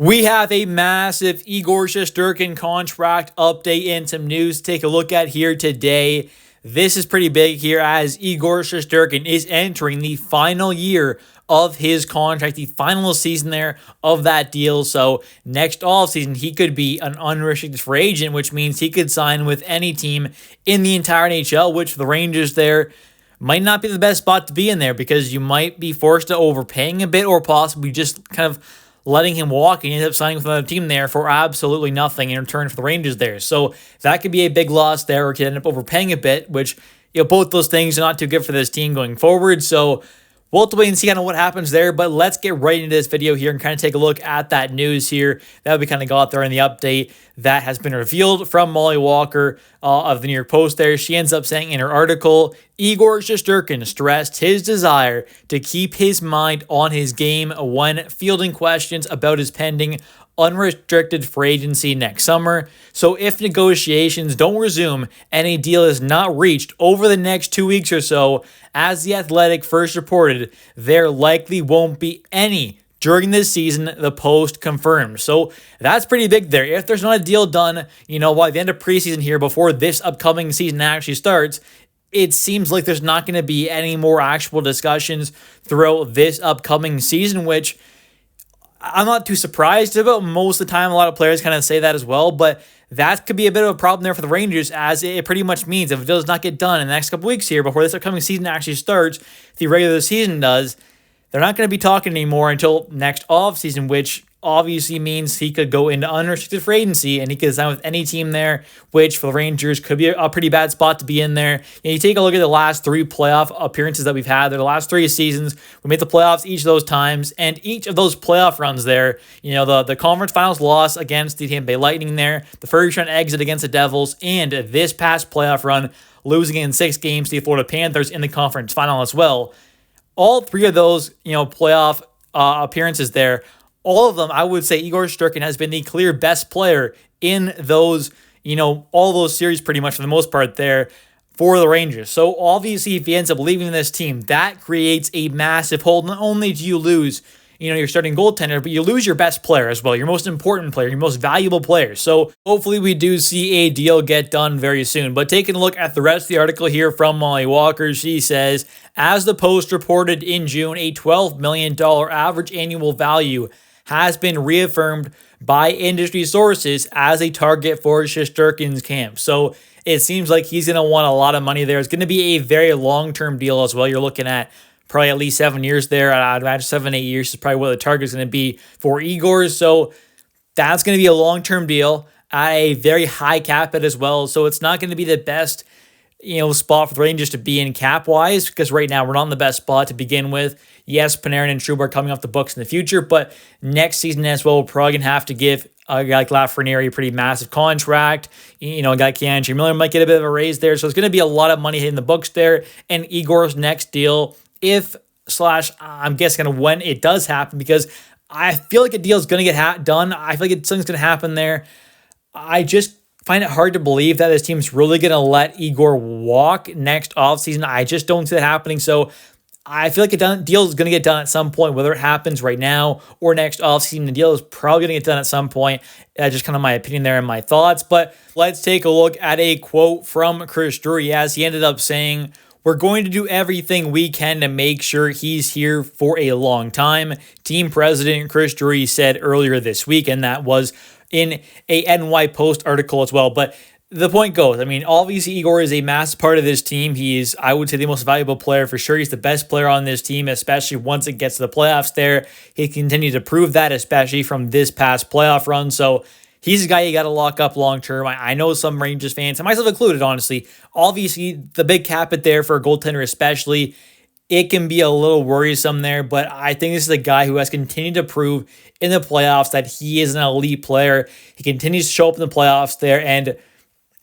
We have a massive Igor Shesterkin contract update and some news to take a look at here today. This is pretty big here as Igor Shesterkin is entering the final year of his contract, the final season there of that deal. So next offseason, he could be an unrestricted free agent, which means he could sign with any team in the entire NHL, which the Rangers there might not be the best spot to be in there because you might be forced to overpaying a bit or possibly just kind of letting him walk and end up signing with another team there for absolutely nothing in return for the Rangers there. So that could be a big loss there, or could end up overpaying a bit, which, both those things are not too good for this team going forward. So we'll have to wait and see kind of what happens there, but let's get right into this video here and kind of take a look at that news here that we kind of got there in the update that has been revealed from Molly Walker of the New York Post there. She ends up saying in her article, Igor Shesterkin stressed his desire to keep his mind on his game when fielding questions about his pending unrestricted free agency next summer. So if negotiations don't resume and a deal is not reached over the next 2 weeks or so, as The Athletic first reported, there likely won't be any during this season, the Post confirmed. So that's pretty big there. If there's not a deal done, by the end of preseason here before this upcoming season actually starts, it seems like there's not going to be any more actual discussions throughout this upcoming season, which I'm not too surprised about. Most of the time, a lot of players kind of say that as well, but that could be a bit of a problem there for the Rangers, as it pretty much means if it does not get done in the next couple weeks here before this upcoming season actually starts, the regular season does, they're not going to be talking anymore until next offseason, which obviously means he could go into unrestricted free agency and he could sign with any team there, which for the Rangers could be a pretty bad spot to be in there. You take a look at the last 3 playoff appearances that we've had. They're the last 3 seasons. We made the playoffs each of those times, and each of those playoff runs there, the conference finals loss against the Tampa Bay Lightning there, the first round exit against the Devils, and this past playoff run, losing in 6 games to the Florida Panthers in the conference final as well. All 3 of those, playoff appearances there, all of them, I would say Igor Shesterkin has been the clear best player in those, all those series pretty much for the most part there for the Rangers. So obviously if he ends up leaving this team, that creates a massive hole. Not only do you lose, your starting goaltender, but you lose your best player as well, your most important player, your most valuable player. So hopefully we do see a deal get done very soon. But taking a look at the rest of the article here from Molly Walker, she says, as the Post reported in June, a $12 million average annual value has been reaffirmed by industry sources as a target for Shesterkin's camp. So it seems like he's going to want a lot of money there. It's going to be a very long-term deal as well. You're looking at probably at least 7 years there. I'd imagine 7-8 years is probably what the target is going to be for Igor. So that's going to be a long-term deal at a very high cap hit as well. So it's not going to be the best spot for the Rangers to be in cap-wise, because right now we're not in the best spot to begin with. Yes, Panarin and Trouba are coming off the books in the future, but next season as well, we're probably going to have to give a guy like Lafreniere a pretty massive contract. A guy like Keandre Miller might get a bit of a raise there, so it's going to be a lot of money hitting the books there. And Igor's next deal, I'm guessing kind of when it does happen, because I feel like a deal is going to get done. I feel like something's going to happen there. I just find it hard to believe that this team's really going to let Igor walk next offseason. I just don't see that happening. So I feel like a deal is going to get done at some point, whether it happens right now or next offseason. The deal is probably going to get done at some point. That's just kind of my opinion there and my thoughts. But let's take a look at a quote from Chris Drury, as he ended up saying, "We're going to do everything we can to make sure he's here for a long time," team president Chris Drury said earlier this week, and that was in a NY Post article as well. But the point goes, obviously Igor is a massive part of this team. He is, I would say, the most valuable player for sure. He's the best player on this team, especially once it gets to the playoffs there. He continued to prove that, especially from this past playoff run. So he's a guy you got to lock up long term. I know some Rangers fans, and myself included, honestly, obviously the big cap it there for a goaltender especially, it can be a little worrisome there, but I think this is a guy who has continued to prove in the playoffs that he is an elite player. He continues to show up in the playoffs there, and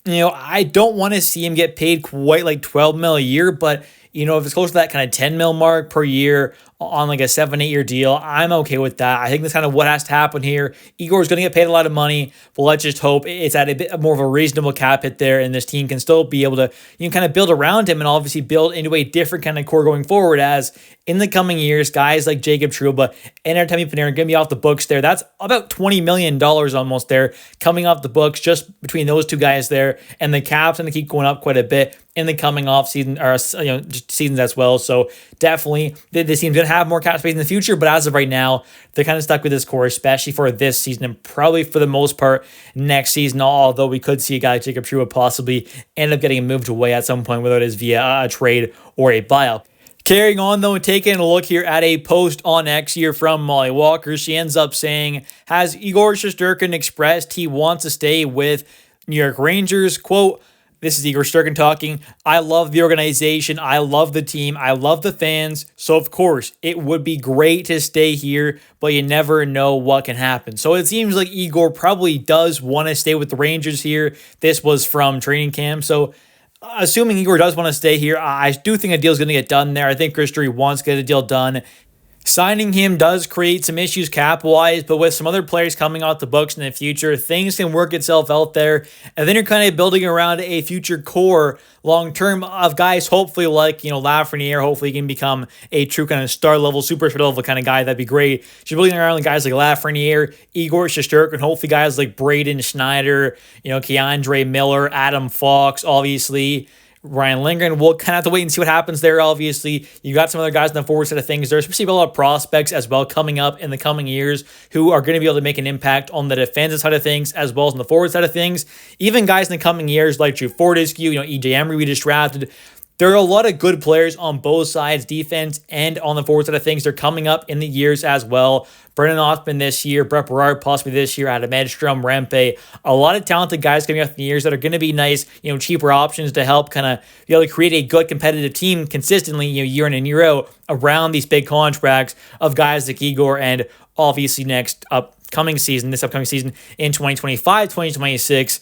I don't want to see him get paid quite like $12 million a year, but if it's close to that kind of 10 mil mark per year on like a 7-8 year deal, I'm okay with that. I think that's kind of what has to happen here. Igor's going to get paid a lot of money, but let's just hope it's at a bit more of a reasonable cap hit there, and this team can still be able to kind of build around him and obviously build into a different kind of core going forward, as in the coming years, guys like Jacob Trouba and Artemi Panarin are going to be off the books there. That's about $20 million almost there coming off the books just between those two guys there, and the cap's going to keep going up quite a bit in the coming off season, or just seasons as well. So definitely this team's going to have more cap space in the future, but as of right now, they're kind of stuck with this core, especially for this season and probably for the most part next season, although we could see a guy like Jacob Trouba possibly end up getting moved away at some point, whether it is via a trade or a buyout. Carrying on, though, and taking a look here at a post on X here from Molly Walker, she ends up saying, has Igor Shesterkin expressed he wants to stay with New York Rangers? Quote, this is Igor Shesterkin talking. I love the organization. I love the team. I love the fans. So, of course, it would be great to stay here, but you never know what can happen. So, it seems like Igor probably does want to stay with the Rangers here. This was from training camp. So, assuming Igor does want to stay here, I do think a deal is going to get done there. I think Chris Drury wants to get a deal done. Signing him does create some issues cap-wise, but with some other players coming off the books in the future, things can work itself out there. And then you're kind of building around a future core long-term of guys, hopefully like, Lafreniere. Hopefully he can become a true kind of star-level, super star-level kind of guy. That'd be great. Just building around guys like Lafreniere, Igor Shesterkin, hopefully guys like Braden Schneider, Keandre Miller, Adam Fox, obviously. Ryan Lindgren, we'll kind of have to wait and see what happens there. Obviously, you got some other guys on the forward side of things. There's especially a lot of prospects as well coming up in the coming years who are going to be able to make an impact on the defensive side of things as well as on the forward side of things. Even guys in the coming years like Drew Fortescue, EJ Emery we just drafted. There are a lot of good players on both sides, defense and on the forward side of things. They're coming up in the years as well. Brennan Othman this year, Brett Berard possibly this year, Adam Edstrom, Rempe. A lot of talented guys coming up in the years that are going to be nice, cheaper options to help kind of be able to create a good competitive team consistently, year in and year out around these big contracts of guys like Igor, and obviously this upcoming season in 2025, 2026.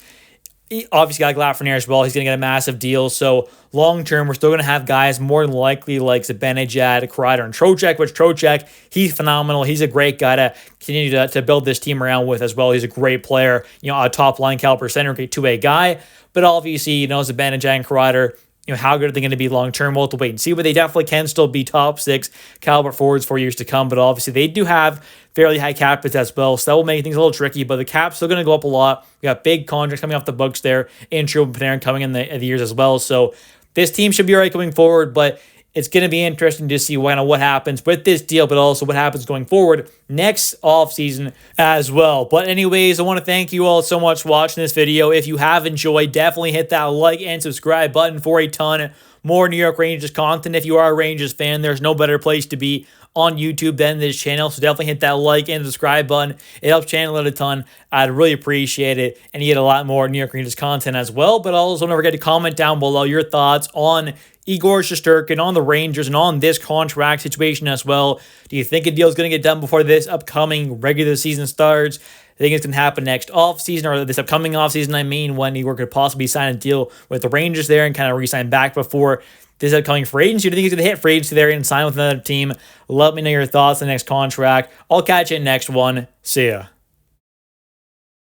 Obviously, got Lafreniere as well. He's going to get a massive deal. So, long term, we're still going to have guys more than likely like Zibanejad, Kreider, and Trocheck, which Trocheck, he's phenomenal. He's a great guy to continue to build this team around with as well. He's a great player, a top line caliber center, great two-way guy. But obviously, Zibanejad and Kreider, how good are they going to be long-term? We'll have to wait and see, but they definitely can still be top 6 caliber forwards for years to come. But obviously, they do have fairly high cap hits as well, so that will make things a little tricky, but the cap's still going to go up a lot. We got big contracts coming off the books there, and Trouba and Panarin coming in the years as well. So this team should be all right going forward, but it's going to be interesting to see what happens with this deal, but also what happens going forward next offseason as well. But anyways, I want to thank you all so much for watching this video. If you have enjoyed, definitely hit that like and subscribe button for a ton more New York Rangers content. If you are a Rangers fan, there's no better place to be on YouTube than this channel. So definitely hit that like and subscribe button. It helps channel it a ton. I'd really appreciate it. And you get a lot more New York Rangers content as well. But also don't forget to comment down below your thoughts on Igor Shesterkin, on the Rangers, and on this contract situation as well. Do you think a deal is going to get done before this upcoming regular season starts? I think it's going to happen next offseason, or this upcoming offseason, when Igor could possibly sign a deal with the Rangers there and kind of re-sign back before this upcoming free agency. Do you think he's going to hit free agency there and sign with another team? Let me know your thoughts on the next contract. I'll catch you in the next one. See ya.